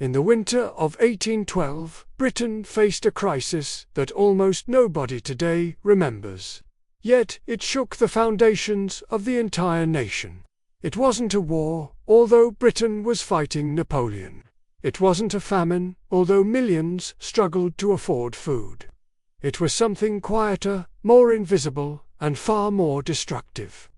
In the winter of 1812, Britain faced a crisis that almost nobody today remembers. Yet it shook the foundations of the entire nation. It wasn't a war, although Britain was fighting Napoleon. It wasn't a famine, although millions struggled to afford food. It was something quieter, more invisible, and far more destructive.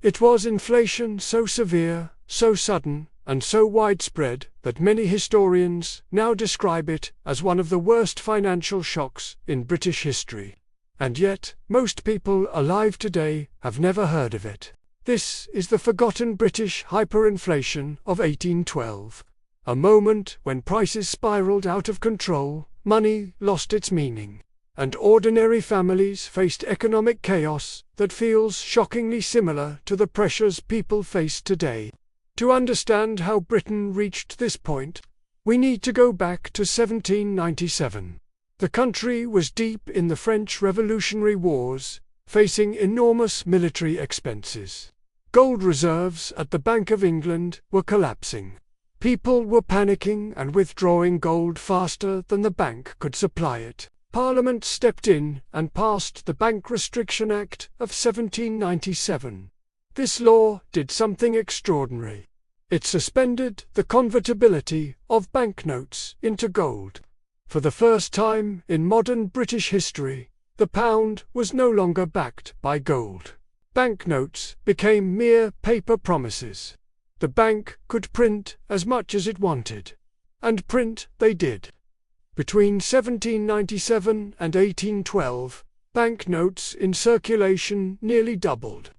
It was inflation so severe, so sudden, and so widespread that many historians now describe it as one of the worst financial shocks in British history. And yet, most people alive today have never heard of it. This is the forgotten British hyperinflation of 1812. A moment when prices spiraled out of control, money lost its meaning, and ordinary families faced economic chaos that feels shockingly similar to the pressures people face today. To understand how Britain reached this point, we need to go back to 1797. The country was deep in the French Revolutionary Wars, facing enormous military expenses. Gold reserves at the Bank of England were collapsing. People were panicking and withdrawing gold faster than the bank could supply it. Parliament stepped in and passed the Bank Restriction Act of 1797. This law did something extraordinary. It suspended the convertibility of banknotes into gold. For the first time in modern British history, the pound was no longer backed by gold. Banknotes became mere paper promises. The bank could print as much as it wanted. And print they did. Between 1797 and 1812, banknotes in circulation nearly doubled.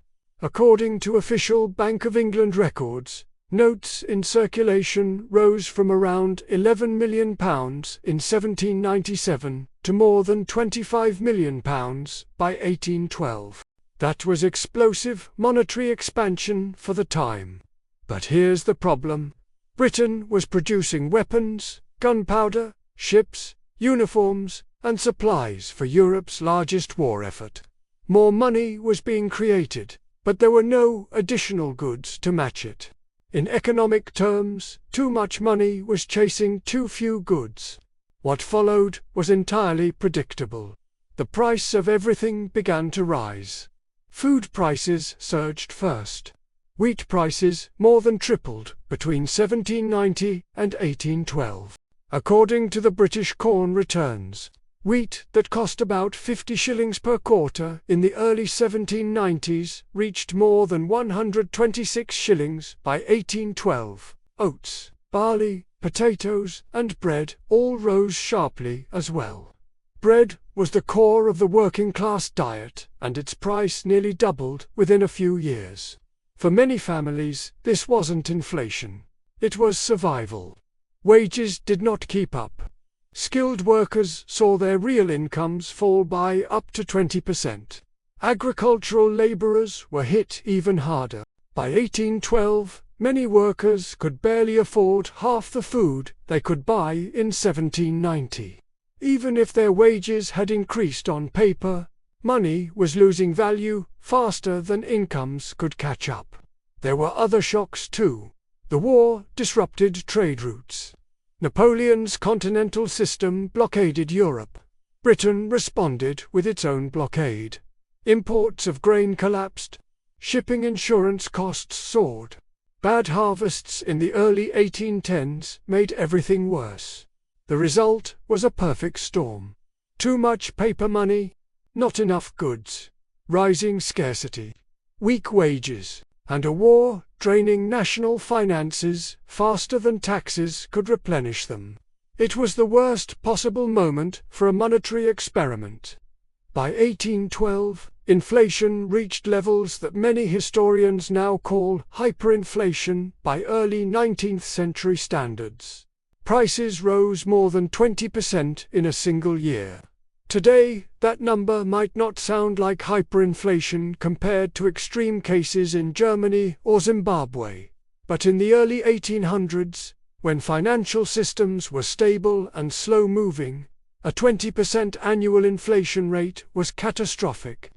According to official Bank of England records, notes in circulation rose from around £11 million in 1797 to more than £25 million by 1812. That was explosive monetary expansion for the time. But here's the problem. Britain was producing weapons, gunpowder, ships, uniforms, and supplies for Europe's largest war effort. More money was being created, but there were no additional goods to match it. In economic terms, too much money was chasing too few goods. What followed was entirely predictable. The price of everything began to rise. Food prices surged first. Wheat prices more than tripled between 1790 and 1812. According to the British Corn Returns, wheat that cost about 50 shillings per quarter in the early 1790s reached more than 126 shillings by 1812. Oats, barley, potatoes, and bread all rose sharply as well. Bread was the core of the working-class diet, and its price nearly doubled within a few years. For many families, this wasn't inflation. It was survival. Wages did not keep up. Skilled workers saw their real incomes fall by up to 20%. Agricultural laborers were hit even harder. By 1812, many workers could barely afford half the food they could buy in 1790. Even if their wages had increased on paper, money was losing value faster than incomes could catch up. There were other shocks too. The war disrupted trade routes. Napoleon's continental system blockaded Europe. Britain responded with its own blockade. Imports of grain collapsed. Shipping insurance costs soared. Bad harvests in the early 1810s made everything worse. The result was a perfect storm. Too much paper money, not enough goods, rising scarcity, weak wages, and a war draining national finances faster than taxes could replenish them. It was the worst possible moment for a monetary experiment. By 1812, inflation reached levels that many historians now call hyperinflation by early 19th century standards. Prices rose more than 20% in a single year. Today, that number might not sound like hyperinflation compared to extreme cases in Germany or Zimbabwe, but in the early 1800s, when financial systems were stable and slow-moving, a 20% annual inflation rate was catastrophic.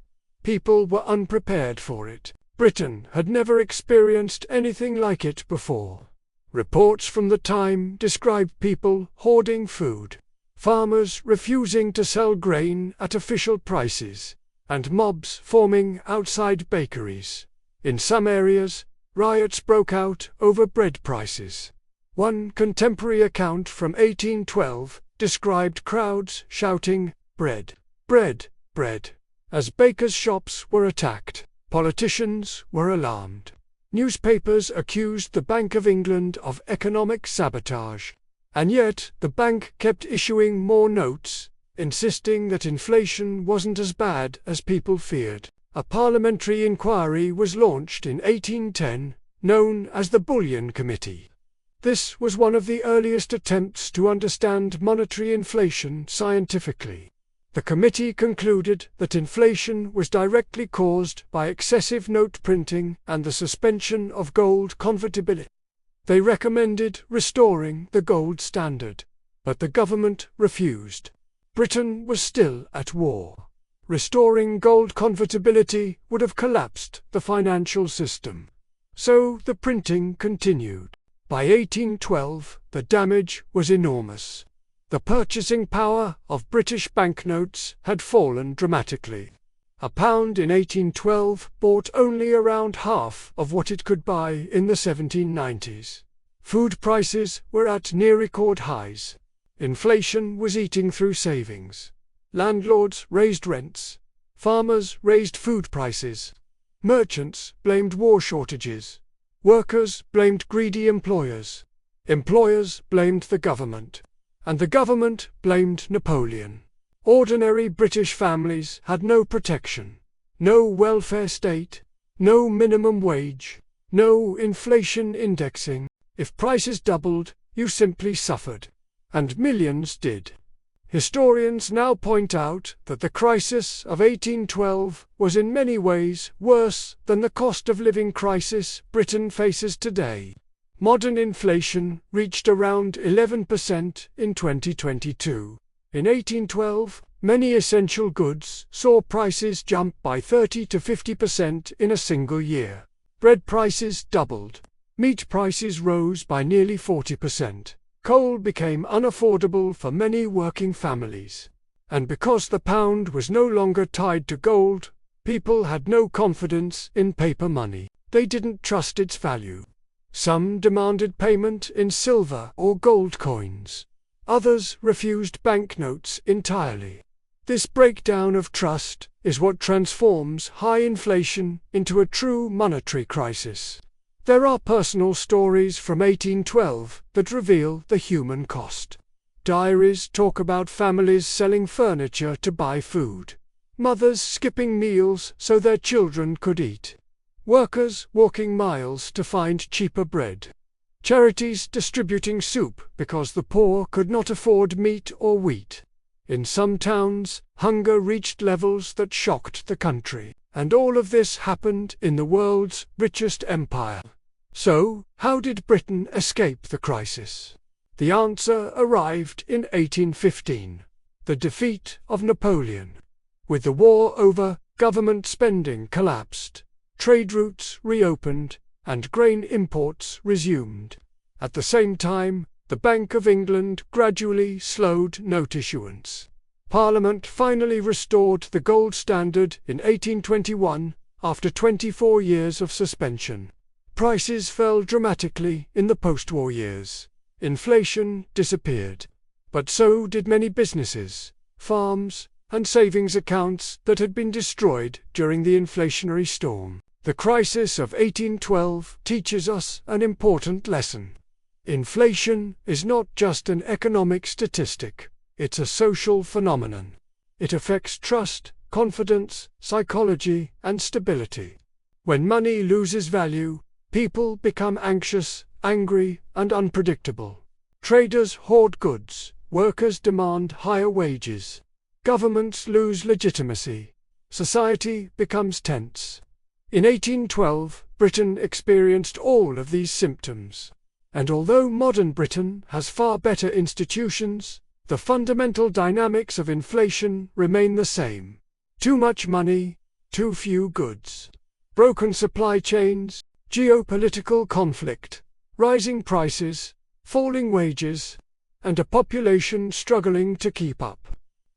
People were unprepared for it. Britain had never experienced anything like it before. Reports from the time describe people hoarding food, farmers refusing to sell grain at official prices, and mobs forming outside bakeries. In some areas, riots broke out over bread prices. One contemporary account from 1812 described crowds shouting, "Bread, bread, bread," as bakers' shops were attacked. Politicians were alarmed. Newspapers accused the Bank of England of economic sabotage. And yet the bank kept issuing more notes, insisting that inflation wasn't as bad as people feared. A parliamentary inquiry was launched in 1810, known as the Bullion Committee. This was one of the earliest attempts to understand monetary inflation scientifically. The committee concluded that inflation was directly caused by excessive note printing and the suspension of gold convertibility. They recommended restoring the gold standard, but the government refused. Britain was still at war. Restoring gold convertibility would have collapsed the financial system. So the printing continued. By 1812, the damage was enormous. The purchasing power of British banknotes had fallen dramatically. A pound in 1812 bought only around half of what it could buy in the 1790s. Food prices were at near record highs. Inflation was eating through savings. Landlords raised rents. Farmers raised food prices. Merchants blamed war shortages. Workers blamed greedy employers. Employers blamed the government. And the government blamed Napoleon. Ordinary British families had no protection, no welfare state, no minimum wage, no inflation indexing. If prices doubled, you simply suffered. And millions did. Historians now point out that the crisis of 1812 was in many ways worse than the cost of living crisis Britain faces today. Modern inflation reached around 11% in 2022. In 1812, many essential goods saw prices jump by 30 to 50% in a single year. Bread prices doubled. Meat prices rose by nearly 40%. Coal became unaffordable for many working families. And because the pound was no longer tied to gold, people had no confidence in paper money. They didn't trust its value. Some demanded payment in silver or gold coins. Others refused banknotes entirely. This breakdown of trust is what transforms high inflation into a true monetary crisis. There are personal stories from 1812 that reveal the human cost. Diaries talk about families selling furniture to buy food, mothers skipping meals so their children could eat, workers walking miles to find cheaper bread, charities distributing soup because the poor could not afford meat or wheat. In some towns, hunger reached levels that shocked the country, and all of this happened in the world's richest empire. So, how did Britain escape the crisis? The answer arrived in 1815, the defeat of Napoleon. With the war over, government spending collapsed, trade routes reopened, and grain imports resumed. At the same time, the Bank of England gradually slowed note issuance. Parliament finally restored the gold standard in 1821, after 24 years of suspension. Prices fell dramatically in the post-war years. Inflation disappeared. But so did many businesses, farms, and savings accounts that had been destroyed during the inflationary storm. The crisis of 1812 teaches us an important lesson. Inflation is not just an economic statistic, it's a social phenomenon. It affects trust, confidence, psychology, and stability. When money loses value, people become anxious, angry, and unpredictable. Traders hoard goods, workers demand higher wages. Governments lose legitimacy. Society becomes tense. In 1812, Britain experienced all of these symptoms. And although modern Britain has far better institutions, the fundamental dynamics of inflation remain the same. Too much money, too few goods. Broken supply chains, geopolitical conflict, rising prices, falling wages, and a population struggling to keep up.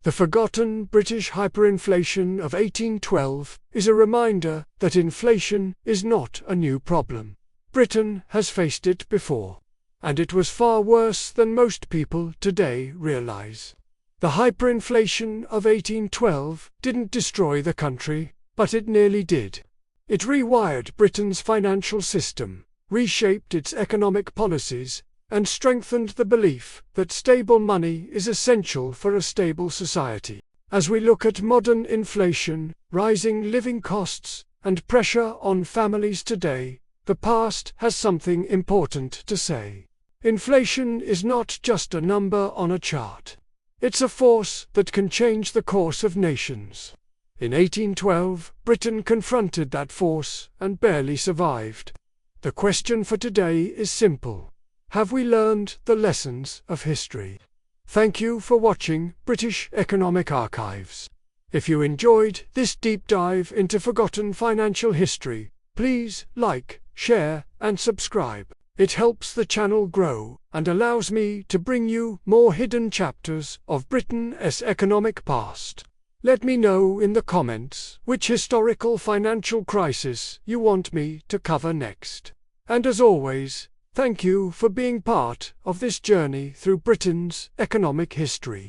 The forgotten British hyperinflation of 1812 is a reminder that inflation is not a new problem. Britain has faced it before, and it was far worse than most people today realize. The hyperinflation of 1812 didn't destroy the country, but it nearly did. It rewired Britain's financial system, reshaped its economic policies, and strengthened the belief that stable money is essential for a stable society. As we look at modern inflation, rising living costs, and pressure on families today, the past has something important to say. Inflation is not just a number on a chart. It's a force that can change the course of nations. In 1812, Britain confronted that force and barely survived. The question for today is simple. Have we learned the lessons of history? Thank you for watching British Economic Archives. If you enjoyed this deep dive into forgotten financial history, please like, share, and subscribe. It helps the channel grow and allows me to bring you more hidden chapters of Britain's economic past. Let me know in the comments which historical financial crisis you want me to cover next. And as always, thank you for being part of this journey through Britain's economic history.